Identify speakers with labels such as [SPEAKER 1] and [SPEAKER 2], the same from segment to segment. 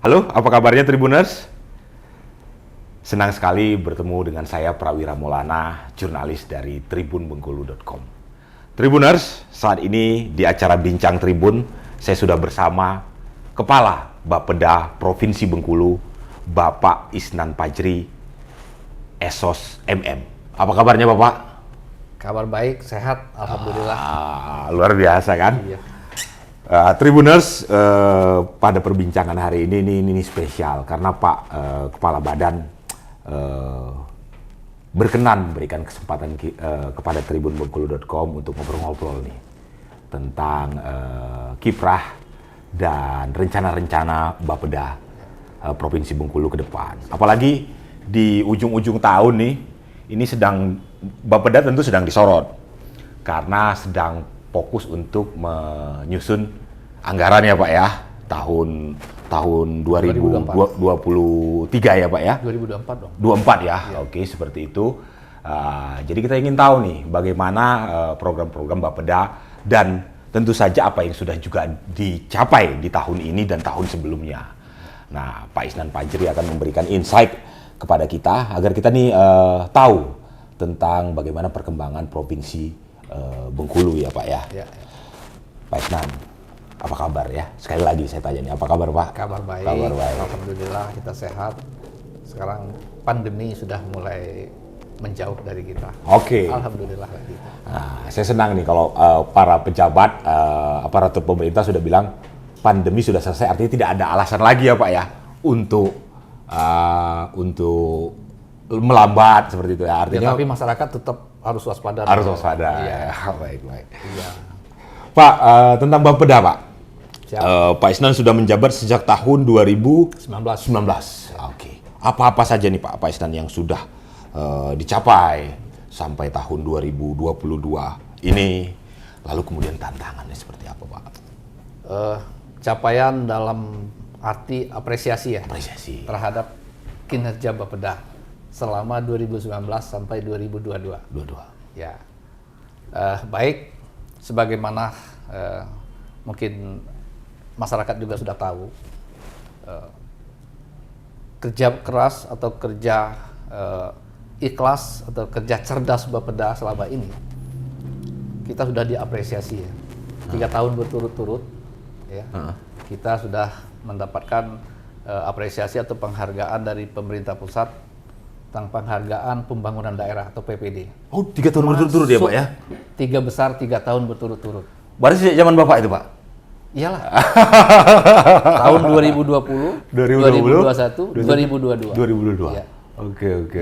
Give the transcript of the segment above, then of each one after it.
[SPEAKER 1] Halo, apa kabarnya Tribuners? Senang sekali bertemu dengan saya Prawira Maulana, jurnalis dari tribunbengkulu.com. Tribuners, saat ini di acara Bincang Tribun, saya sudah bersama Kepala Bapeda Provinsi Bengkulu, Bapak Isnan Pajri, Esos MM. Apa kabarnya Bapak?
[SPEAKER 2] Kabar baik, sehat, alhamdulillah.
[SPEAKER 1] Luar biasa kan?
[SPEAKER 2] Iya.
[SPEAKER 1] Tribuners, pada perbincangan hari ini spesial karena Pak Kepala Badan berkenan memberikan kesempatan kepada tribunbengkulu.com untuk ngobrol-ngobrol nih tentang kiprah dan rencana-rencana Bapeda Provinsi Bengkulu ke depan. Apalagi di ujung-ujung tahun nih, ini Bapeda tentu sedang disorot karena sedang fokus untuk menyusun anggaran ya Pak ya, tahun 2023 ya Pak ya?
[SPEAKER 2] 2024 dong.
[SPEAKER 1] 24 ya,
[SPEAKER 2] Iya.
[SPEAKER 1] Oke seperti itu. Jadi kita ingin tahu nih bagaimana program-program Bapeda dan tentu saja apa yang sudah juga dicapai di tahun ini dan tahun sebelumnya. Nah, Pak Isnan Pajri akan memberikan insight kepada kita agar kita nih tahu tentang bagaimana perkembangan Provinsi Bengkulu ya Pak ya.
[SPEAKER 2] Ya.
[SPEAKER 1] Pak Isnan, apa kabar ya? Sekali lagi saya tanya nih, apa kabar Pak?
[SPEAKER 2] Kabar baik,
[SPEAKER 1] Kabar baik.
[SPEAKER 2] alhamdulillah kita sehat. Sekarang pandemi sudah mulai menjauh dari kita.
[SPEAKER 1] Oke.
[SPEAKER 2] Alhamdulillah gitu.
[SPEAKER 1] Nah, saya senang nih kalau para pejabat, aparatur pemerintah sudah bilang pandemi sudah selesai, artinya tidak ada alasan lagi ya Pak ya untuk melambat seperti itu ya. Artinya
[SPEAKER 2] Tapi masyarakat tetap harus waspada.
[SPEAKER 1] harus waspada.
[SPEAKER 2] Iya.
[SPEAKER 1] Ya, baik.
[SPEAKER 2] Iya.
[SPEAKER 1] Pak, tentang Bapeda Pak.
[SPEAKER 2] Siap.
[SPEAKER 1] Pak Isnan sudah menjabat sejak tahun 2019.
[SPEAKER 2] 19.
[SPEAKER 1] Oke. Apa-apa saja nih Pak Isnan yang sudah dicapai sampai tahun 2022 ini, lalu kemudian tantangannya seperti apa Pak?
[SPEAKER 2] Capaian dalam arti apresiasi ya
[SPEAKER 1] Apresiasi.
[SPEAKER 2] terhadap kinerja Bapeda selama 2019 sampai 2022.
[SPEAKER 1] Dua-dua.
[SPEAKER 2] Ya, baik sebagaimana mungkin masyarakat juga sudah tahu, kerja keras atau kerja ikhlas atau kerja cerdas Bapeda selama ini kita sudah diapresiasi ya. 3 tahun berturut-turut ya. Kita sudah mendapatkan apresiasi atau penghargaan dari pemerintah pusat tentang penghargaan pembangunan daerah atau PPD.
[SPEAKER 1] Oh, 3 tahun berturut-turut ya Pak ya?
[SPEAKER 2] 3 besar 3 tahun berturut-turut.
[SPEAKER 1] Berarti sejak zaman Bapak itu Pak?
[SPEAKER 2] Iyalah. Tahun 2020, 2021, 2022.
[SPEAKER 1] 2022.
[SPEAKER 2] Iya.
[SPEAKER 1] Oke.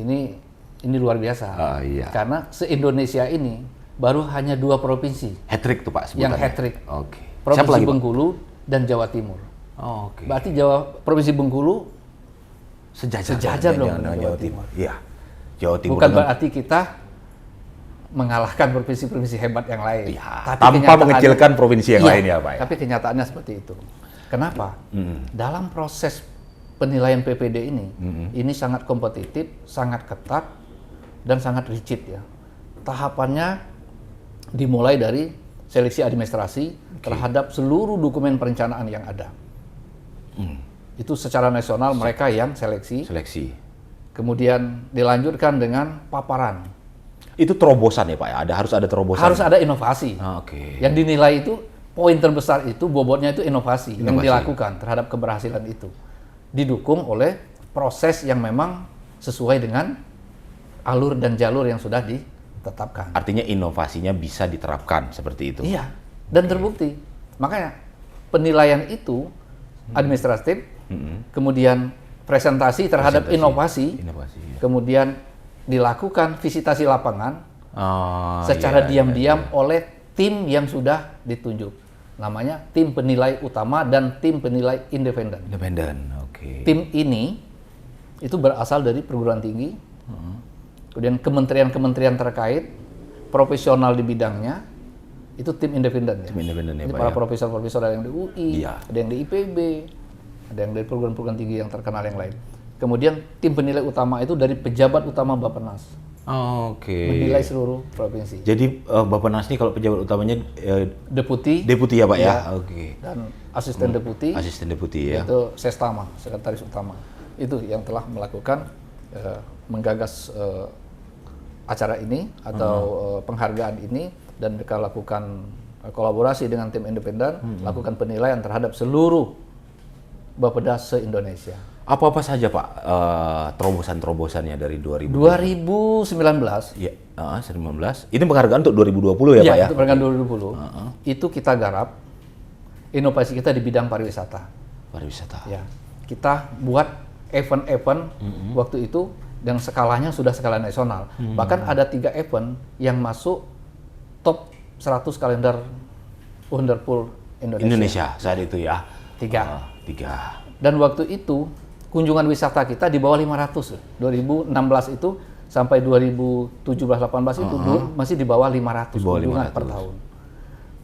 [SPEAKER 2] Ini luar biasa.
[SPEAKER 1] Iya.
[SPEAKER 2] Karena se-Indonesia ini baru hanya 2 provinsi
[SPEAKER 1] Hat-trick tuh Pak sebutannya.
[SPEAKER 2] yang hat-trick.
[SPEAKER 1] Oke. Siapa
[SPEAKER 2] Provinsi
[SPEAKER 1] lagi Pak?
[SPEAKER 2] Bengkulu dan Jawa Timur.
[SPEAKER 1] Oh, oke.
[SPEAKER 2] Berarti Provinsi Bengkulu sejajar dong
[SPEAKER 1] dengan
[SPEAKER 2] dengan
[SPEAKER 1] Jawa
[SPEAKER 2] Jawa
[SPEAKER 1] Timur. Iya. Jawa Timur
[SPEAKER 2] bukan
[SPEAKER 1] dengan-
[SPEAKER 2] berarti kita mengalahkan provinsi-provinsi hebat yang lain.
[SPEAKER 1] Iya, tanpa
[SPEAKER 2] kenyataannya-
[SPEAKER 1] mengecilkan provinsi yang
[SPEAKER 2] Iya,
[SPEAKER 1] lain ya Pak ya?
[SPEAKER 2] Tapi kenyataannya seperti itu. Kenapa? Dalam proses penilaian PPD ini sangat kompetitif, sangat ketat, dan sangat rigid ya. Tahapannya dimulai dari seleksi administrasi terhadap seluruh dokumen perencanaan yang ada. Itu secara nasional mereka yang seleksi,
[SPEAKER 1] Seleksi.
[SPEAKER 2] kemudian dilanjutkan dengan paparan.
[SPEAKER 1] Itu terobosan ya Pak ya? Harus ada terobosan.
[SPEAKER 2] Harus ada inovasi.
[SPEAKER 1] Oke.
[SPEAKER 2] Yang dinilai itu, poin terbesar itu, bobotnya itu inovasi yang
[SPEAKER 1] Inovasi.
[SPEAKER 2] dilakukan terhadap keberhasilan itu. Didukung oleh proses yang memang sesuai dengan alur dan jalur yang sudah ditetapkan.
[SPEAKER 1] Artinya inovasinya bisa diterapkan seperti itu.
[SPEAKER 2] Iya, dan terbukti. Makanya penilaian itu administratif, kemudian presentasi terhadap
[SPEAKER 1] Presentasi.
[SPEAKER 2] inovasi,
[SPEAKER 1] Iya.
[SPEAKER 2] kemudian dilakukan visitasi lapangan secara
[SPEAKER 1] iya.
[SPEAKER 2] diam-diam oleh tim yang sudah ditunjuk. Namanya tim penilai utama dan tim penilai independen.
[SPEAKER 1] Independen. Oke.
[SPEAKER 2] Tim ini itu berasal dari perguruan tinggi, kemudian kementerian-kementerian terkait, profesional di bidangnya, itu tim independen.
[SPEAKER 1] Tim independen ya
[SPEAKER 2] Ini
[SPEAKER 1] Pak
[SPEAKER 2] para
[SPEAKER 1] ya?
[SPEAKER 2] profesor-profesor ada yang di UI,
[SPEAKER 1] Iya.
[SPEAKER 2] ada yang di IPB, ada yang dari perguruan-perguruan tinggi yang terkenal yang lain. Kemudian tim penilai utama itu dari pejabat utama Bappenas.
[SPEAKER 1] Oke.
[SPEAKER 2] menilai seluruh provinsi.
[SPEAKER 1] Jadi Bappenas ini kalau pejabat utamanya
[SPEAKER 2] Deputi
[SPEAKER 1] deputi ya Pak ya?
[SPEAKER 2] Iya.
[SPEAKER 1] Oke.
[SPEAKER 2] dan asisten deputi
[SPEAKER 1] Asisten deputi ya.
[SPEAKER 2] itu Sestama, sekretaris utama. Itu yang telah melakukan menggagas acara ini atau penghargaan ini, dan mereka lakukan kolaborasi dengan tim independen, lakukan penilaian terhadap seluruh Bapeda se-Indonesia.
[SPEAKER 1] Apa-apa saja Pak terobosan-terobosannya dari 2019?
[SPEAKER 2] 2019
[SPEAKER 1] Ya, 19. Ini penghargaan untuk 2020 ya Pak ya?
[SPEAKER 2] itu penghargaan 2020. Itu kita garap inovasi kita di bidang pariwisata.
[SPEAKER 1] Pariwisata.
[SPEAKER 2] Ya, kita buat event-event waktu itu yang skalanya sudah skala nasional. Bahkan ada 3 event yang masuk top 100 kalender Wonderful
[SPEAKER 1] Indonesia saat itu ya?
[SPEAKER 2] 3.
[SPEAKER 1] 3.
[SPEAKER 2] Dan waktu itu kunjungan wisata kita di bawah 500. 2016 itu sampai 2017-18 itu masih di bawah 500 kunjungan per tahun.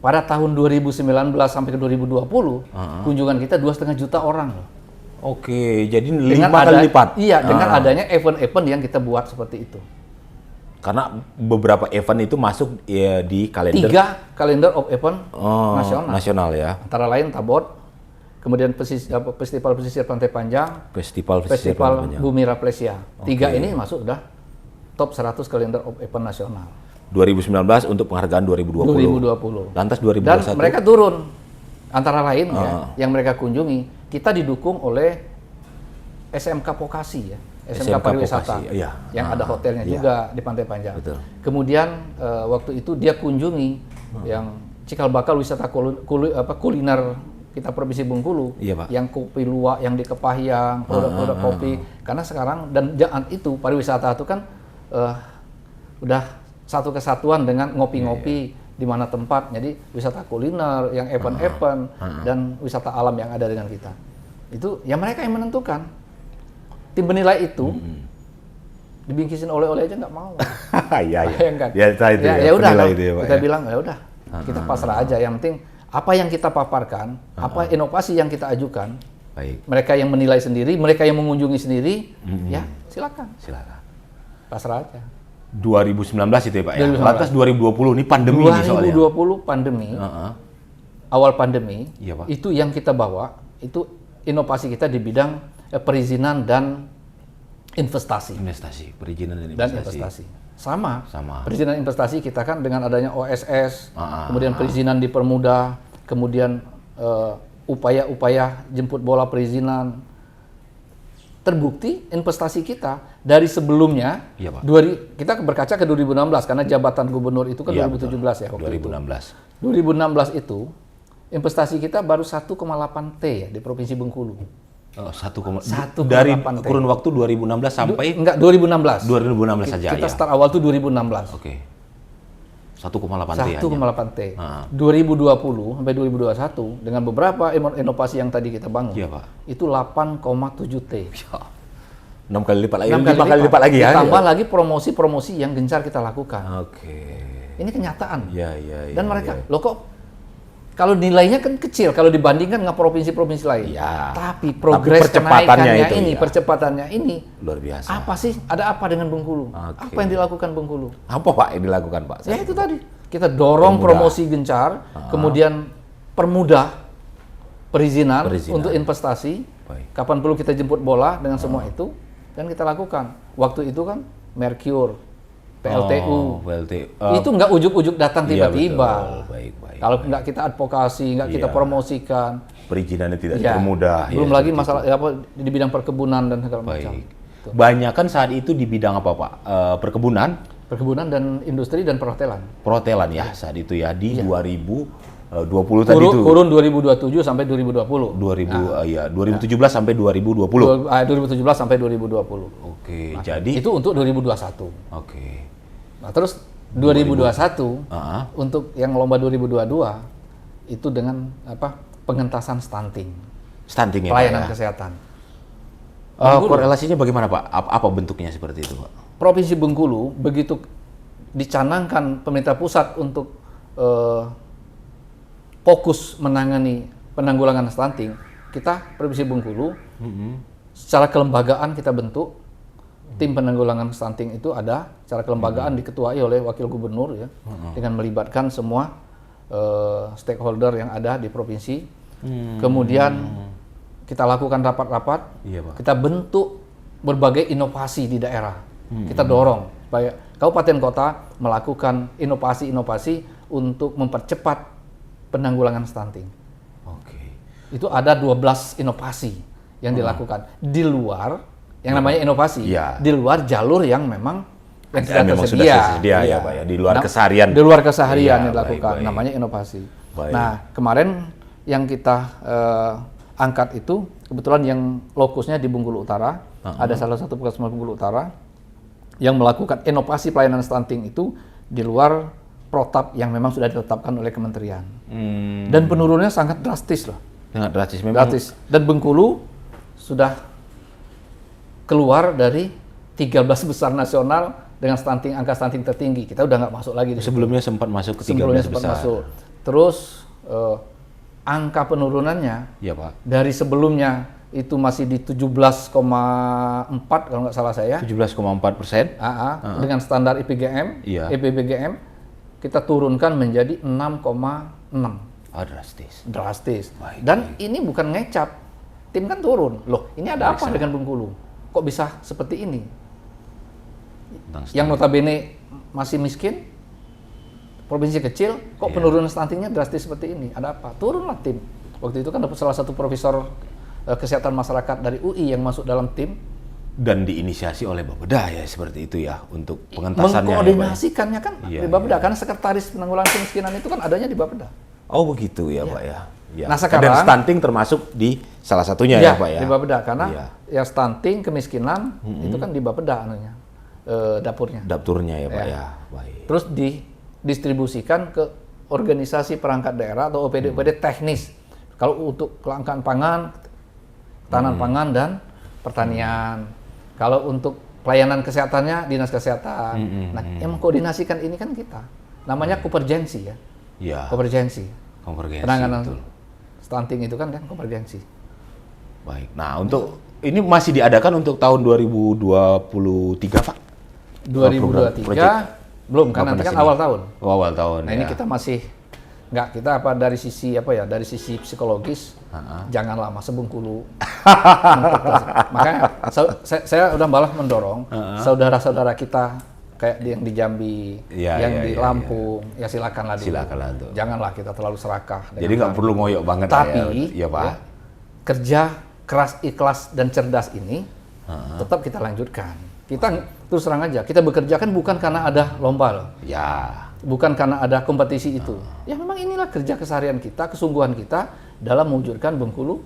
[SPEAKER 2] Pada tahun 2019 sampai ke 2020, kunjungan kita 2,5 juta orang loh.
[SPEAKER 1] Oke, jadi 5 kali lipat.
[SPEAKER 2] Iya, dengan adanya event-event yang kita buat seperti itu.
[SPEAKER 1] Karena beberapa event itu masuk ya, di kalender
[SPEAKER 2] 3 kalender of event
[SPEAKER 1] nasional ya.
[SPEAKER 2] Antara lain Tabot, kemudian Festival Pesisir Pantai Panjang,
[SPEAKER 1] Festival
[SPEAKER 2] Bumi Rafflesia. 3 ini masuk udah top 100 kalender of event nasional.
[SPEAKER 1] 2019 untuk penghargaan 2020. Lantas 2021.
[SPEAKER 2] Dan mereka turun. Antara lain yang mereka kunjungi, kita didukung oleh SMK Vokasi ya. SMK Pariwisata.
[SPEAKER 1] Vokasi, iya.
[SPEAKER 2] Yang ada hotelnya juga di Pantai Panjang.
[SPEAKER 1] Betul.
[SPEAKER 2] Kemudian waktu itu dia kunjungi yang cikal bakal wisata kuliner kita Provinsi Bengkulu,
[SPEAKER 1] iya, Pak.
[SPEAKER 2] yang kopi luwak yang di Kepahyang, produk-produk kopi. Karena sekarang dan jangan itu pariwisata itu kan udah satu kesatuan dengan ngopi-ngopi di mana tempat. Jadi wisata kuliner, yang event-event dan wisata alam yang ada dengan kita. Itu ya mereka yang menentukan. Tim penilai itu dibingkisin oleh-oleh aja nggak mau.
[SPEAKER 1] Iya, iya.
[SPEAKER 2] Bayangkan.
[SPEAKER 1] Ya
[SPEAKER 2] udah
[SPEAKER 1] itu ya, Pak,
[SPEAKER 2] kita
[SPEAKER 1] ya.
[SPEAKER 2] bilang ya udah kita pasrah aja. Yang penting apa yang kita paparkan, apa inovasi yang kita ajukan,
[SPEAKER 1] Baik.
[SPEAKER 2] mereka yang menilai sendiri, mereka yang mengunjungi sendiri, ya silakan.
[SPEAKER 1] Silakan.
[SPEAKER 2] Pasrah aja.
[SPEAKER 1] 2019 itu ya Pak ya.
[SPEAKER 2] 2019.
[SPEAKER 1] Lantas 2020 ini pandemi nih soalnya.
[SPEAKER 2] 2020 pandemi, awal pandemi,
[SPEAKER 1] Iya, Pak.
[SPEAKER 2] itu yang kita bawa, itu inovasi kita di bidang perizinan dan investasi.
[SPEAKER 1] Investasi, perizinan dan
[SPEAKER 2] Dan
[SPEAKER 1] investasi.
[SPEAKER 2] investasi. Sama.
[SPEAKER 1] Sama.
[SPEAKER 2] Perizinan investasi kita kan dengan adanya OSS, kemudian perizinan dipermudah, kemudian upaya-upaya jemput bola perizinan. Terbukti investasi kita dari sebelumnya,
[SPEAKER 1] Iya, Pak.
[SPEAKER 2] kita berkaca ke 2016 karena jabatan gubernur itu kan
[SPEAKER 1] Iya,
[SPEAKER 2] 2017 ya waktu
[SPEAKER 1] 2016.
[SPEAKER 2] itu. 2016 itu investasi kita baru 1,8 T ya di Provinsi Bengkulu.
[SPEAKER 1] 1,8 dari kurun waktu 2016 sampai
[SPEAKER 2] Enggak, 2016.
[SPEAKER 1] 2016 saja
[SPEAKER 2] Kita
[SPEAKER 1] ya.
[SPEAKER 2] start awal tuh 2016.
[SPEAKER 1] Oke. 1,8 T hanya.
[SPEAKER 2] 1,8 T. 2020 sampai 2021 dengan beberapa inovasi yang tadi kita bangun.
[SPEAKER 1] Iya, Pak.
[SPEAKER 2] Itu 8,7 T.
[SPEAKER 1] 6 kali lipat lagi.
[SPEAKER 2] 6
[SPEAKER 1] 5 kali lipat lagi ya.
[SPEAKER 2] Ditambah lagi promosi-promosi yang gencar kita lakukan.
[SPEAKER 1] Oke.
[SPEAKER 2] Ini kenyataan.
[SPEAKER 1] Iya.
[SPEAKER 2] Dan mereka, loh kok kalau nilainya kan kecil kalau dibandingkan dengan provinsi-provinsi lain.
[SPEAKER 1] Iya.
[SPEAKER 2] Tapi progres
[SPEAKER 1] percepatannya
[SPEAKER 2] kenaikannya
[SPEAKER 1] itu,
[SPEAKER 2] ini,
[SPEAKER 1] iya.
[SPEAKER 2] percepatannya ini
[SPEAKER 1] Luar biasa.
[SPEAKER 2] apa sih? Ada apa dengan Bengkulu?
[SPEAKER 1] Oke.
[SPEAKER 2] Apa yang dilakukan Bengkulu?
[SPEAKER 1] Apa Pak yang dilakukan Pak?
[SPEAKER 2] Ya itu tadi. Kita dorong promosi gencar, kemudian permudah perizinan untuk investasi.
[SPEAKER 1] Baik.
[SPEAKER 2] Kapan perlu kita jemput bola dengan semua itu, dan kita lakukan. Waktu itu kan Mercure, PLTU, itu nggak ujuk-ujuk datang
[SPEAKER 1] Iya,
[SPEAKER 2] tiba-tiba.
[SPEAKER 1] betul. Baik.
[SPEAKER 2] Kalau nggak kita advokasi, nggak kita
[SPEAKER 1] Iya.
[SPEAKER 2] promosikan,
[SPEAKER 1] Perizinannya tidak
[SPEAKER 2] ya,
[SPEAKER 1] dipermudah.
[SPEAKER 2] belum
[SPEAKER 1] ya,
[SPEAKER 2] lagi
[SPEAKER 1] seperti
[SPEAKER 2] masalah apa di bidang perkebunan dan segala macam.
[SPEAKER 1] Baik. Banyakan saat itu di bidang apa Pak? Perkebunan,
[SPEAKER 2] Perkebunan dan industri dan perhotelan.
[SPEAKER 1] perhotelan ya saat itu ya di 2020 tadi itu.
[SPEAKER 2] Kurun 2027 sampai 2020.
[SPEAKER 1] 2017 sampai 2020.
[SPEAKER 2] 2017 sampai 2020.
[SPEAKER 1] Oke, jadi
[SPEAKER 2] Itu untuk 2021.
[SPEAKER 1] oke.
[SPEAKER 2] Nah, terus 2021
[SPEAKER 1] Ah,
[SPEAKER 2] untuk yang lomba 2022 itu dengan pengentasan stunting,
[SPEAKER 1] stunting ya
[SPEAKER 2] pelayanan
[SPEAKER 1] Pak, ya?
[SPEAKER 2] kesehatan.
[SPEAKER 1] Korelasinya bagaimana Pak? Apa bentuknya seperti itu Pak?
[SPEAKER 2] Provinsi Bengkulu begitu dicanangkan pemerintah pusat untuk fokus menangani penanggulangan stunting, kita Provinsi Bengkulu secara kelembagaan kita bentuk tim penanggulangan stunting itu ada secara kelembagaan diketuai oleh wakil gubernur ya, dengan melibatkan semua stakeholder yang ada di provinsi. Kemudian kita lakukan rapat-rapat, kita bentuk berbagai inovasi di daerah. Kita dorong supaya kabupaten kota melakukan inovasi-inovasi untuk mempercepat penanggulangan stunting. Itu ada 12 inovasi yang dilakukan di luar yang namanya inovasi, di luar jalur yang memang sudah tersedia,
[SPEAKER 1] ya Pak ya, di luar keseharian.
[SPEAKER 2] Di luar keseharian yang dilakukan, namanya inovasi. Nah, kemarin yang kita angkat itu kebetulan yang lokusnya di Bengkulu Utara, ada salah satu puskesmas Bengkulu Utara yang melakukan inovasi pelayanan stunting itu di luar protap yang memang sudah ditetapkan oleh kementerian. Dan penurunannya sangat drastis loh.
[SPEAKER 1] Sangat drastis memang.
[SPEAKER 2] Drastis. Dan Bengkulu sudah keluar dari 13 besar nasional dengan angka stunting tertinggi. Kita udah nggak masuk lagi.
[SPEAKER 1] Sebelumnya sempat masuk ke 13 besar.
[SPEAKER 2] Terus angka penurunannya dari sebelumnya itu masih di 17,4 kalau nggak salah saya.
[SPEAKER 1] 17,4%.
[SPEAKER 2] Dengan standar IPBGM kita turunkan menjadi 6,6. Drastis. Dan ini bukan ngecap. Tim kan turun. Loh, ini ada apa dengan Bengkulu? Kok bisa seperti ini? Yang notabene masih miskin, provinsi kecil, kok penurunan stuntingnya drastis seperti ini? Ada apa? Turunlah tim. Waktu itu kan dapat salah satu profesor kesehatan masyarakat dari UI yang masuk dalam tim.
[SPEAKER 1] Dan diinisiasi oleh Bapeda ya, seperti itu ya, untuk pengentasannya.
[SPEAKER 2] Mengkoordinasikannya kan di Bapeda, karena sekretaris penanggulangan kemiskinan itu kan adanya di Bapeda.
[SPEAKER 1] Oh begitu ya Pak ya.
[SPEAKER 2] Nah sekarang,
[SPEAKER 1] dan stunting termasuk di salah satunya ya Pak ya?
[SPEAKER 2] Di Bapeda, karena ya stunting, kemiskinan, itu kan di Bapeda dapurnya.
[SPEAKER 1] Dapurnya ya Pak ya. Baik.
[SPEAKER 2] Terus didistribusikan ke organisasi perangkat daerah atau OPD-OPD teknis. Kalau untuk kelangkaan pangan, ketahanan pangan dan pertanian. Kalau untuk pelayanan kesehatannya, dinas kesehatan. Nah yang mengkoordinasikan ini kan kita. Namanya konvergensi ya. Konvergensi. Penanganan stunting itu kan konvergensi.
[SPEAKER 1] Baik. Nah, untuk ini masih diadakan untuk tahun 2023, Pak?
[SPEAKER 2] 2023 belum, kan nanti kan awal tahun.
[SPEAKER 1] Awal tahun.
[SPEAKER 2] Nah, ini kita masih kita dari sisi dari sisi psikologis janganlah masa Bengkulu. Makanya saya udah malah mendorong saudara-saudara kita kayak yang di Jambi, yang di Lampung, ya silakanlah dulu. Janganlah kita terlalu serakah.
[SPEAKER 1] Jadi nggak perlu ngoyok banget.
[SPEAKER 2] Tapi Pak, kerja keras, ikhlas dan cerdas ini tetap kita lanjutkan. Kita terus terang aja, kita bekerja kan bukan karena ada lomba loh. Bukan karena ada kompetisi itu. Ya memang inilah kerja keseharian kita, kesungguhan kita dalam mewujudkan Bengkulu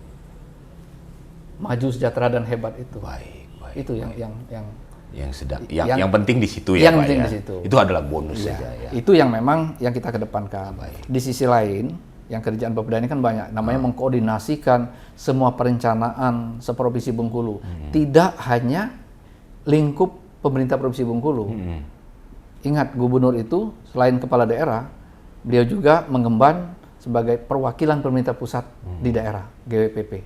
[SPEAKER 2] maju, sejahtera dan hebat itu. Itu yang
[SPEAKER 1] penting di situ ya Pak ya. Itu adalah bonus ya.
[SPEAKER 2] Itu yang memang yang kita kedepankan. Di sisi lain, yang kerjaan Bapeda ini kan banyak. Namanya mengkoordinasikan semua perencanaan seprovinsi Bengkulu. Tidak hanya lingkup pemerintah provinsi Bengkulu. Ingat, gubernur itu selain kepala daerah, beliau juga mengemban sebagai perwakilan pemerintah pusat di daerah, GWPP.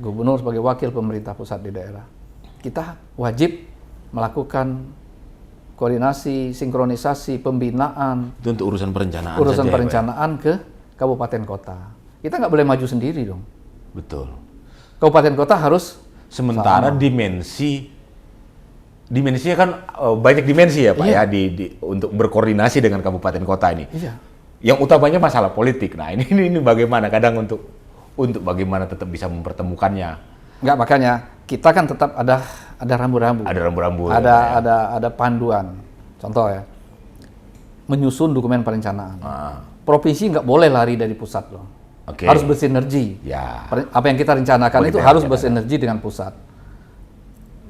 [SPEAKER 2] Gubernur sebagai wakil pemerintah pusat di daerah. Kita wajib melakukan koordinasi, sinkronisasi, pembinaan.
[SPEAKER 1] Itu untuk urusan perencanaan.
[SPEAKER 2] Perencanaan ke kabupaten kota. Kita nggak boleh maju sendiri dong.
[SPEAKER 1] Betul.
[SPEAKER 2] Kabupaten kota harus.
[SPEAKER 1] Sementara dimensinya kan banyak dimensi ya Pak ya untuk berkoordinasi dengan kabupaten kota ini. Yang utamanya masalah politik. Nah ini bagaimana kadang untuk bagaimana tetap bisa mempertemukannya. Enggak, makanya kita kan tetap ada rambu-rambu. Ada rambu-rambu.
[SPEAKER 2] Ada panduan. Contoh ya, menyusun dokumen perencanaan. Provinsi nggak boleh lari dari pusat loh. Harus bersinergi. Apa yang kita rencanakan itu harus bersinergi dengan pusat.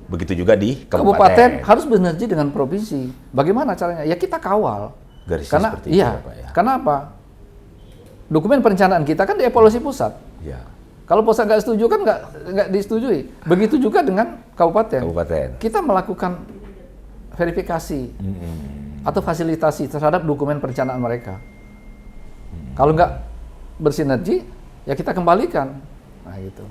[SPEAKER 1] Begitu juga di
[SPEAKER 2] kabupaten harus bersinergi dengan provinsi. Bagaimana caranya? Ya kita kawal.
[SPEAKER 1] Garisnya seperti itu ya Pak ya.
[SPEAKER 2] Karena apa? Dokumen perencanaan kita kan dievaluasi pusat. Kalau pusat nggak setuju kan nggak disetujui. Begitu juga dengan kabupaten. Kita melakukan verifikasi atau fasilitasi terhadap dokumen perencanaan mereka. Kalau nggak bersinergi, ya kita kembalikan Nah, gitu.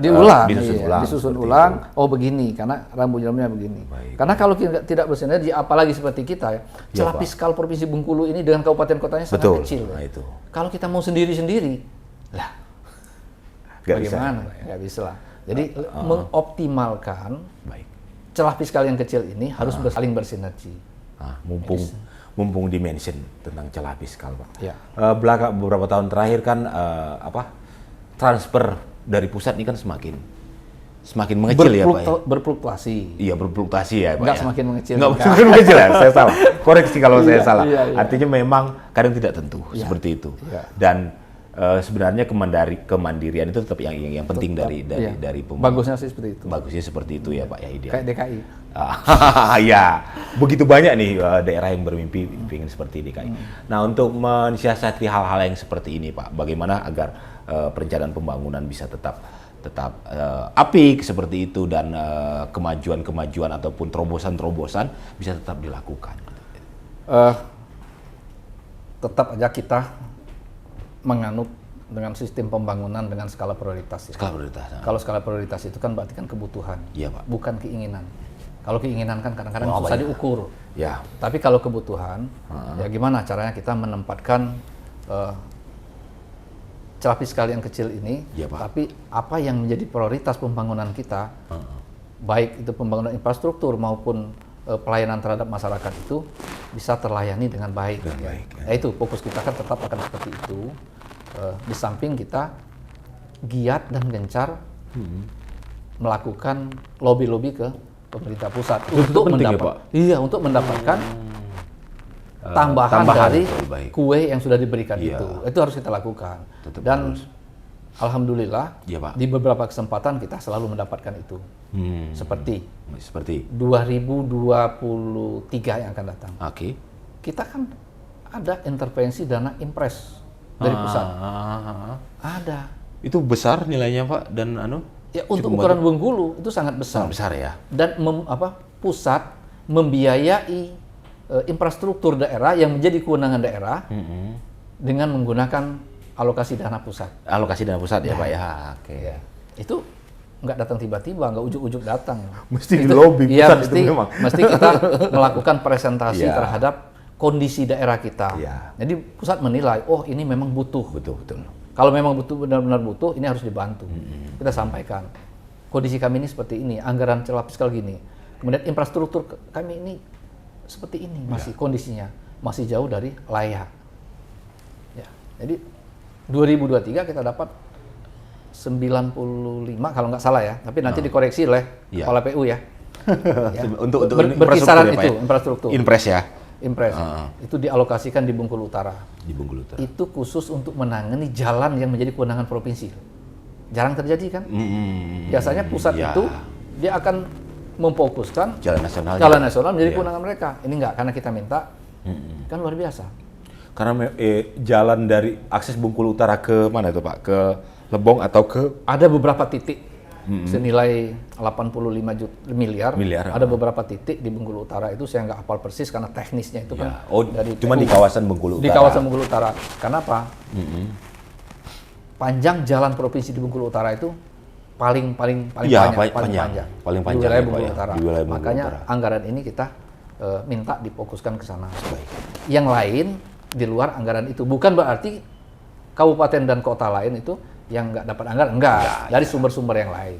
[SPEAKER 1] Disusun
[SPEAKER 2] Disusun
[SPEAKER 1] seperti
[SPEAKER 2] ulang.
[SPEAKER 1] itu.
[SPEAKER 2] Oh begini, karena rambu jalannya begini.
[SPEAKER 1] Baik.
[SPEAKER 2] Karena kalau kita tidak bersinergi, apalagi seperti kita ya, celah
[SPEAKER 1] Pak.
[SPEAKER 2] fiskal Provinsi Bengkulu ini dengan kabupaten kotanya sangat
[SPEAKER 1] Betul.
[SPEAKER 2] kecil.
[SPEAKER 1] Nah, itu.
[SPEAKER 2] Kalau kita mau sendiri-sendiri, lah
[SPEAKER 1] Nggak bisa.
[SPEAKER 2] bagaimana? Nggak bisa lah. Jadi mengoptimalkan
[SPEAKER 1] Baik.
[SPEAKER 2] celah fiskal yang kecil ini harus saling bersinergi.
[SPEAKER 1] Mumpung dimention tentang celah fiskal, Pak.
[SPEAKER 2] Ya.
[SPEAKER 1] Beberapa tahun terakhir kan transfer dari pusat ini kan semakin mengecil ya, Pak.
[SPEAKER 2] Berfluktuasi.
[SPEAKER 1] Iya, berfluktuasi ya, Pak.
[SPEAKER 2] Nggak
[SPEAKER 1] ya.
[SPEAKER 2] semakin mengecil.
[SPEAKER 1] Nggak semakin mengecil ya, saya salah. Koreksi kalau saya salah.
[SPEAKER 2] Iya.
[SPEAKER 1] Artinya memang kadang tidak tentu seperti itu.
[SPEAKER 2] Iya.
[SPEAKER 1] Dan sebenarnya kemandirian itu tetap yang penting dari
[SPEAKER 2] Bagusnya sih seperti itu.
[SPEAKER 1] Bagusnya seperti itu ya, Pak ya, ideal.
[SPEAKER 2] Kayak DKI.
[SPEAKER 1] Ya, begitu banyak nih daerah yang bermimpi ingin seperti DKI. Nah, untuk mensiasati hal-hal yang seperti ini, Pak, bagaimana agar perencanaan pembangunan bisa tetap apik seperti itu dan kemajuan-kemajuan ataupun terobosan-terobosan bisa tetap dilakukan.
[SPEAKER 2] Tetap aja kita menganut dengan sistem pembangunan dengan skala prioritas. Ya.
[SPEAKER 1] Skala prioritas.
[SPEAKER 2] Kalau skala prioritas itu kan berarti kan kebutuhan,
[SPEAKER 1] Iya, Pak.
[SPEAKER 2] bukan keinginan. Kalau keinginan kan kadang-kadang
[SPEAKER 1] Oh,
[SPEAKER 2] susah
[SPEAKER 1] banyak.
[SPEAKER 2] diukur.
[SPEAKER 1] Ya.
[SPEAKER 2] Tapi kalau kebutuhan, ya gimana caranya kita menempatkan celah fiskal yang kecil ini,
[SPEAKER 1] Iya, Pak.
[SPEAKER 2] tapi apa yang menjadi prioritas pembangunan kita, baik itu pembangunan infrastruktur maupun pelayanan terhadap masyarakat itu bisa terlayani dengan baik.
[SPEAKER 1] Dengan baik, ya.
[SPEAKER 2] Nah, itu fokus kita kan tetap akan seperti itu. Di samping kita giat dan gencar melakukan lobby-lobby ke pemerintah pusat untuk
[SPEAKER 1] penting ya,
[SPEAKER 2] mendapat,
[SPEAKER 1] Pak?
[SPEAKER 2] iya, untuk mendapatkan tambahan dari
[SPEAKER 1] betul, baik.
[SPEAKER 2] kue yang sudah diberikan
[SPEAKER 1] Iya.
[SPEAKER 2] itu harus kita lakukan.
[SPEAKER 1] Tetap
[SPEAKER 2] Dan
[SPEAKER 1] harus.
[SPEAKER 2] alhamdulillah
[SPEAKER 1] Iya, Pak.
[SPEAKER 2] di beberapa kesempatan kita selalu mendapatkan itu. Seperti 2023 yang akan datang.
[SPEAKER 1] Oke.
[SPEAKER 2] Kita kan ada intervensi dana impres dari pusat. Ada.
[SPEAKER 1] Itu besar nilainya, Pak, dan
[SPEAKER 2] Ya untuk ukuran Bengkulu itu sangat besar.
[SPEAKER 1] besar ya.
[SPEAKER 2] Dan pusat membiayai infrastruktur daerah yang menjadi kewenangan daerah dengan menggunakan alokasi dana pusat.
[SPEAKER 1] Alokasi dana pusat ya, Pak ya. Oke.
[SPEAKER 2] Ya. Itu nggak datang tiba-tiba, nggak ujuk-ujuk datang.
[SPEAKER 1] Mesti di-lobby
[SPEAKER 2] Iya,
[SPEAKER 1] pusat itu memang.
[SPEAKER 2] mesti kita melakukan presentasi
[SPEAKER 1] Iya.
[SPEAKER 2] terhadap kondisi daerah kita.
[SPEAKER 1] Iya.
[SPEAKER 2] Jadi pusat menilai, oh ini memang butuh.
[SPEAKER 1] Betul.
[SPEAKER 2] Kalau memang benar-benar butuh, ini harus dibantu. Kita sampaikan, kondisi kami ini seperti ini, anggaran celah fiskal gini. Kemudian infrastruktur kami ini seperti ini, masih kondisinya masih jauh dari layak. Ya. Jadi 2023 kita dapat 95 kalau nggak salah ya, tapi nanti dikoreksi oleh kepala PU ya.
[SPEAKER 1] Untuk
[SPEAKER 2] berkisaran
[SPEAKER 1] infrastruktur ya, Pak
[SPEAKER 2] itu
[SPEAKER 1] ya?
[SPEAKER 2] infrastruktur.
[SPEAKER 1] Impres ya.
[SPEAKER 2] Impres. Itu dialokasikan di Bengkulu Utara.
[SPEAKER 1] Di Bengkulu Utara.
[SPEAKER 2] Itu khusus untuk menangani jalan yang menjadi kewenangan provinsi. Jarang terjadi kan? Biasanya pusat itu dia akan memfokuskan
[SPEAKER 1] Jalan nasional
[SPEAKER 2] menjadi kewenangan mereka. Ini enggak, karena kita minta, kan luar biasa.
[SPEAKER 1] Karena jalan dari akses Bengkulu Utara ke mana itu, Pak? Ke Lebong atau ke
[SPEAKER 2] Ada beberapa titik senilai 85 miliar. Ada beberapa titik di Bengkulu Utara itu saya nggak hafal persis karena teknisnya itu kan dari
[SPEAKER 1] cuma
[SPEAKER 2] PU.
[SPEAKER 1] di kawasan Bengkulu Utara.
[SPEAKER 2] Di kawasan Bengkulu Utara. Kenapa? Panjang jalan provinsi di Bengkulu Utara itu paling panjang.
[SPEAKER 1] Paling panjang
[SPEAKER 2] Di wilayah
[SPEAKER 1] ya, Pak,
[SPEAKER 2] Bengkulu
[SPEAKER 1] ya.
[SPEAKER 2] Utara.
[SPEAKER 1] Di wilayah Bengkulu
[SPEAKER 2] Makanya
[SPEAKER 1] Utara.
[SPEAKER 2] anggaran ini kita minta difokuskan ke sana. Yang lain di luar anggaran itu bukan berarti kabupaten dan kota lain itu yang nggak dapat anggaran, enggak, dari sumber-sumber yang lain.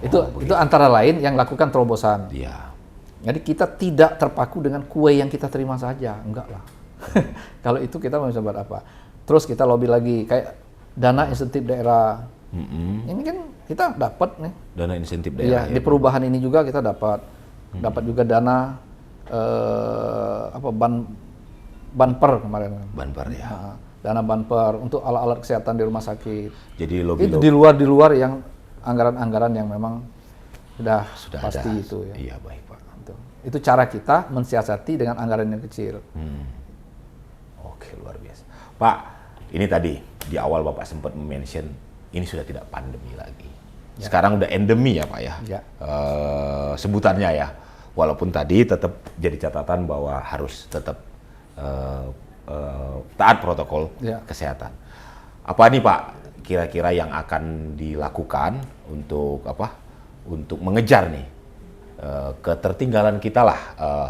[SPEAKER 2] Gitu. Itu antara lain yang lakukan terobosan.
[SPEAKER 1] Iya.
[SPEAKER 2] Jadi kita tidak terpaku dengan kue yang kita terima saja, enggak lah. Kalau itu kita mau buat apa? Terus kita lobby lagi kayak dana insentif daerah. Ini kan kita dapat nih.
[SPEAKER 1] Dana insentif
[SPEAKER 2] Iya,
[SPEAKER 1] daerah.
[SPEAKER 2] di perubahan ini juga kita dapat juga dana banper kemarin.
[SPEAKER 1] Banper ya.
[SPEAKER 2] Nah, dana banper untuk alat-alat kesehatan di rumah sakit.
[SPEAKER 1] Jadi lobby
[SPEAKER 2] Itu di luar yang anggaran-anggaran yang memang sudah pasti
[SPEAKER 1] ada.
[SPEAKER 2] itu ya.
[SPEAKER 1] Iya, baik, Pak.
[SPEAKER 2] Itu cara kita mensiasati dengan anggaran yang kecil.
[SPEAKER 1] Oke, luar biasa. Pak, ini tadi di awal Bapak sempat mention ini sudah tidak pandemi lagi. Sekarang udah endemi ya, Pak ya.
[SPEAKER 2] Ya.
[SPEAKER 1] Sebutannya ya. Walaupun tadi tetap jadi catatan bahwa harus tetap taat protokol kesehatan. Apa nih, Pak, kira-kira yang akan dilakukan untuk apa? Untuk mengejar nih ketertinggalan kita lah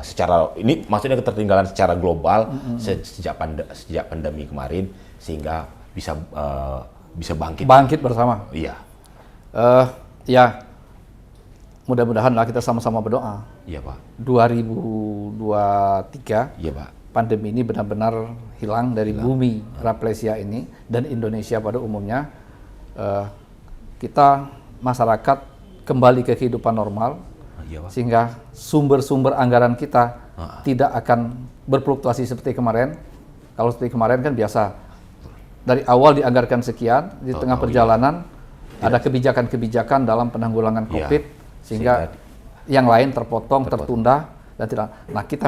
[SPEAKER 1] secara ini maksudnya ketertinggalan secara global sejak pandemi kemarin sehingga bisa bangkit
[SPEAKER 2] bersama.
[SPEAKER 1] Iya.
[SPEAKER 2] Ya, mudah-mudahan lah kita sama-sama berdoa.
[SPEAKER 1] Iya Pak.
[SPEAKER 2] 2023
[SPEAKER 1] Iya Pak.
[SPEAKER 2] pandemi ini benar-benar hilang dari bumi Rafflesia ini dan Indonesia pada umumnya. Kita masyarakat kembali ke kehidupan normal,
[SPEAKER 1] Iya Pak.
[SPEAKER 2] sehingga sumber-sumber anggaran kita tidak akan berfluktuasi seperti kemarin. Kalau seperti kemarin kan biasa, dari awal dianggarkan sekian, di tengah perjalanan ada kebijakan-kebijakan dalam penanggulangan COVID, sehingga yang lain terpotong, tertunda, dan tidak. Nah, kita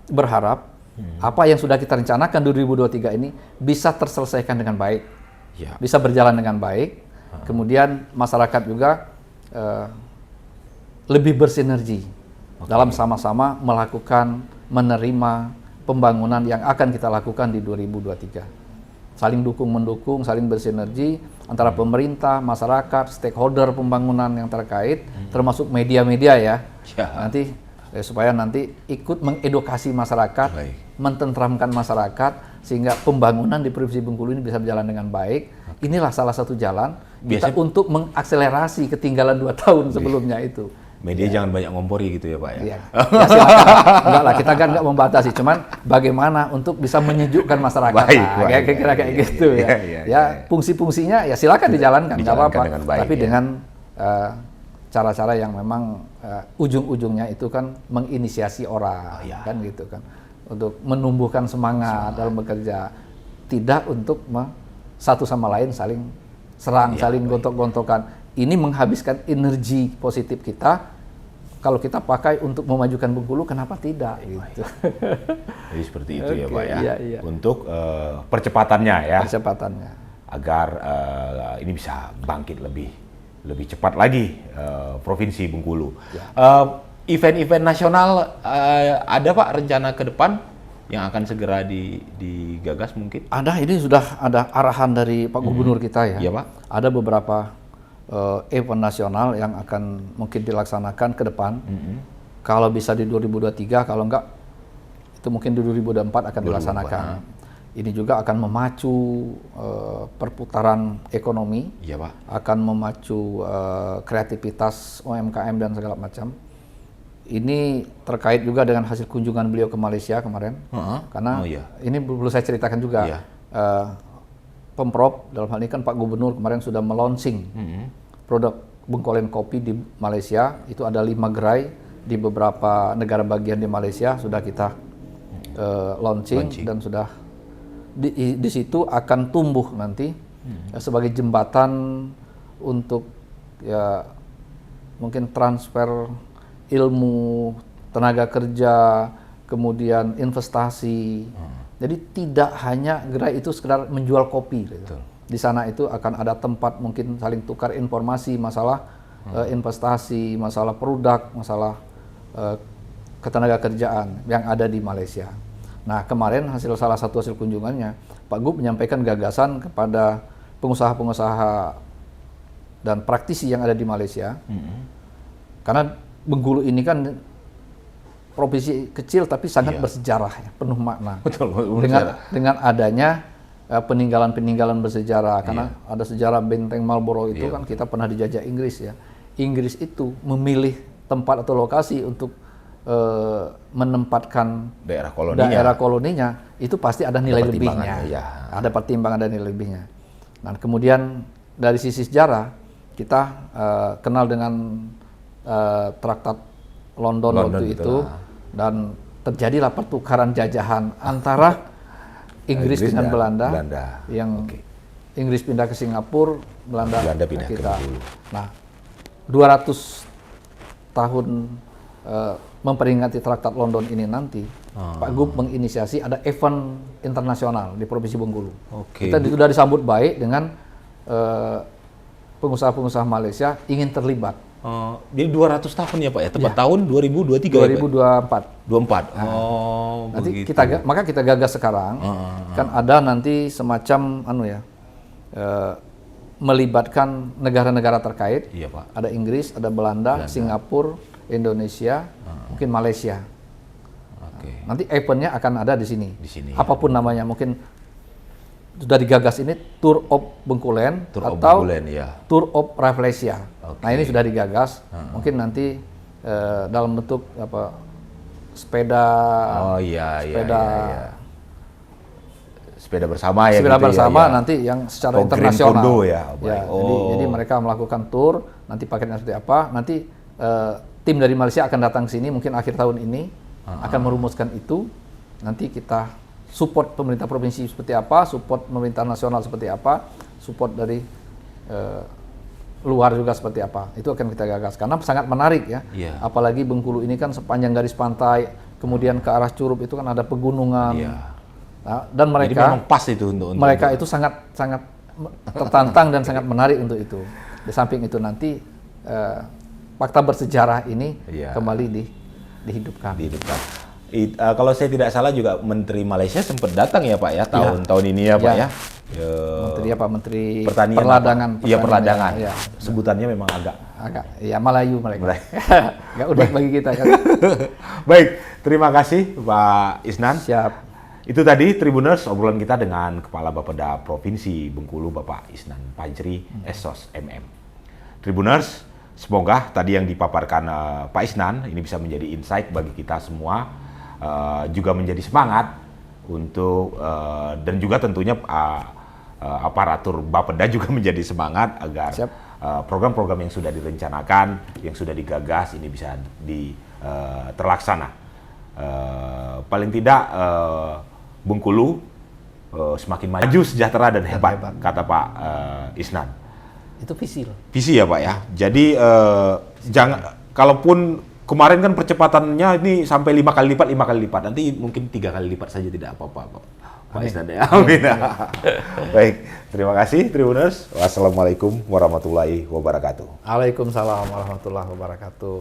[SPEAKER 2] berharap apa yang sudah kita rencanakan 2023 ini bisa terselesaikan dengan baik, bisa berjalan dengan baik. Kemudian masyarakat juga lebih bersinergi dalam sama-sama melakukan, menerima pembangunan yang akan kita lakukan di 2023. Saling dukung-mendukung, saling bersinergi antara pemerintah, masyarakat, stakeholder pembangunan yang terkait, termasuk media-media ya. Nanti supaya nanti ikut mengedukasi masyarakat, mententramkan masyarakat, sehingga pembangunan di Provinsi Bengkulu ini bisa berjalan dengan baik. Inilah salah satu jalan kita untuk mengakselerasi ketinggalan 2 tahun sebelumnya itu.
[SPEAKER 1] Media jangan banyak ngompori gitu ya Pak ya?
[SPEAKER 2] Ya silakan. Enggak lah, kita kan nggak membatasi, cuman bagaimana untuk bisa menyejukkan masyarakat. Kira-kira kayak gitu ya. Fungsi-fungsinya ya silakan dijalankan, nggak apa-apa. Tapi dengan cara-cara yang memang ujung-ujungnya itu kan menginisiasi orang, kan gitu kan. Untuk menumbuhkan semangat dalam bekerja. Tidak untuk satu sama lain saling serang, saling gontok-gontokan. Ini menghabiskan energi positif kita. Kalau kita pakai untuk memajukan Bengkulu, kenapa tidak? Gitu.
[SPEAKER 1] Jadi seperti itu ya Pak ya.
[SPEAKER 2] Iya.
[SPEAKER 1] Untuk percepatannya ya.
[SPEAKER 2] Percepatannya.
[SPEAKER 1] Agar ini bisa bangkit lebih cepat lagi Provinsi Bengkulu. Event-event nasional ada Pak rencana ke depan yang akan segera digagas mungkin?
[SPEAKER 2] Ada, ini sudah ada arahan dari Pak Gubernur kita ya.
[SPEAKER 1] Iya Pak.
[SPEAKER 2] Ada beberapa event nasional yang akan mungkin dilaksanakan ke depan. Kalau bisa di 2023, kalau enggak itu mungkin di 2024 akan dilaksanakan. Ini juga akan memacu perputaran ekonomi, akan memacu kreativitas UMKM dan segala macam. Ini terkait juga dengan hasil kunjungan beliau ke Malaysia kemarin, karena ini perlu saya ceritakan juga. Pemprov dalam hal ini kan Pak Gubernur kemarin sudah melaunching produk Bengkolen Kopi di Malaysia. Itu ada 5 gerai di beberapa negara bagian di Malaysia sudah kita launching dan sudah di situ akan tumbuh nanti sebagai jembatan untuk ya mungkin transfer ilmu, tenaga kerja, kemudian investasi. Jadi tidak hanya gerai itu sekedar menjual kopi. Gitu. Di sana itu akan ada tempat mungkin saling tukar informasi masalah investasi, masalah produk, masalah ketenaga kerjaan yang ada di Malaysia. Nah kemarin salah satu hasil kunjungannya, Pak Gub menyampaikan gagasan kepada pengusaha-pengusaha dan praktisi yang ada di Malaysia. Karena Bengkulu ini kan provinsi kecil tapi sangat bersejarah, ya, penuh makna. Dengan adanya peninggalan-peninggalan bersejarah, karena ada sejarah Benteng Marlborough itu kan kita pernah dijajah Inggris ya. Inggris itu memilih tempat atau lokasi untuk menempatkan daerah koloninya, itu pasti ada nilai lebihnya. Ada pertimbangan dan nilai lebihnya. Nah kemudian dari sisi sejarah kita kenal dengan Traktat London waktu itu, dan terjadilah pertukaran jajahan antara Inggris dengan Belanda. Yang Inggris pindah ke Singapura, Belanda pindah ke kita. Nah, 200 tahun memperingati Traktat London ini nanti, Pak Gub menginisiasi ada event internasional di Provinsi Bengkulu. Kita sudah disambut baik dengan pengusaha-pengusaha Malaysia ingin terlibat.
[SPEAKER 1] Jadi 200 tahun ya Pak ya, tepat tahun 2023
[SPEAKER 2] 2024.
[SPEAKER 1] 24.
[SPEAKER 2] Nanti maka kita gagas sekarang, kan ada nanti semacam melibatkan negara-negara terkait.
[SPEAKER 1] Iya, Pak.
[SPEAKER 2] Ada Inggris, ada Belanda, Singapura, Indonesia, mungkin Malaysia.
[SPEAKER 1] Oke.
[SPEAKER 2] Nanti eventnya akan ada di sini.
[SPEAKER 1] Di sini.
[SPEAKER 2] Apapun namanya, mungkin sudah digagas ini Tour of Bengkulen
[SPEAKER 1] Tour of
[SPEAKER 2] atau
[SPEAKER 1] Bengkulen, ya.
[SPEAKER 2] Tour of Rafflesia.
[SPEAKER 1] Oke.
[SPEAKER 2] Nah, ini sudah digagas. Mungkin nanti dalam bentuk apa sepeda.
[SPEAKER 1] Oh iya,
[SPEAKER 2] sepeda.
[SPEAKER 1] iya. Sepeda bersama ya.
[SPEAKER 2] Sepeda
[SPEAKER 1] gitu
[SPEAKER 2] bersama
[SPEAKER 1] ya.
[SPEAKER 2] nanti yang secara
[SPEAKER 1] Oh, Green
[SPEAKER 2] internasional.
[SPEAKER 1] Kondo ya.
[SPEAKER 2] Ya,
[SPEAKER 1] Baik. Oh.
[SPEAKER 2] jadi mereka melakukan tour. Nanti paketnya seperti apa? Nanti tim dari Malaysia akan datang ke sini mungkin akhir tahun ini akan merumuskan itu. Nanti kita support pemerintah provinsi seperti apa, support pemerintah nasional seperti apa, support dari luar juga seperti apa. Itu akan kita gagas karena sangat menarik ya.
[SPEAKER 1] Iya.
[SPEAKER 2] Apalagi Bengkulu ini kan sepanjang garis pantai, kemudian ke arah Curup itu kan ada pegunungan.
[SPEAKER 1] Iya.
[SPEAKER 2] Nah, dan
[SPEAKER 1] Jadi
[SPEAKER 2] mereka
[SPEAKER 1] memang pas itu untuk
[SPEAKER 2] mereka itu sangat tertantang dan sangat menarik untuk itu. Di samping itu nanti fakta bersejarah ini
[SPEAKER 1] Iya.
[SPEAKER 2] kembali dihidupkan.
[SPEAKER 1] dihidupkan. Kalau saya tidak salah juga Menteri Malaysia sempat datang ya Pak ya tahun ini ya Pak
[SPEAKER 2] Ya.
[SPEAKER 1] ya.
[SPEAKER 2] Menteri apa? Menteri
[SPEAKER 1] Pertanian
[SPEAKER 2] Perladangan.
[SPEAKER 1] Iya perladangan.
[SPEAKER 2] Ya.
[SPEAKER 1] Sebutannya memang agak.
[SPEAKER 2] Ya Melayu mereka. Nggak unik bagi kita kan.
[SPEAKER 1] Baik, terima kasih Pak Isnan.
[SPEAKER 2] Siap.
[SPEAKER 1] Itu tadi Tribuners obrolan kita dengan Kepala Bapeda Provinsi Bengkulu Bapak Isnan Fajri Esos MM. Tribuners, semoga tadi yang dipaparkan Pak Isnan ini bisa menjadi insight bagi kita semua, juga menjadi semangat untuk dan juga tentunya aparatur Bapeda juga menjadi semangat agar program-program yang sudah direncanakan, yang sudah digagas ini bisa terlaksana. Paling tidak Bengkulu semakin maju, sejahtera dan hebat. Kata Pak Isnan.
[SPEAKER 2] Itu visi loh.
[SPEAKER 1] Visi ya Pak ya. Jadi jangan, kalaupun kemarin kan percepatannya ini sampai 5 kali lipat, nanti mungkin 3 kali lipat saja tidak apa-apa Pak Isnan ya. Amin. Baik, terima kasih Tribuners. Wassalamualaikum warahmatullahi wabarakatuh.
[SPEAKER 2] Waalaikumsalam warahmatullahi wabarakatuh.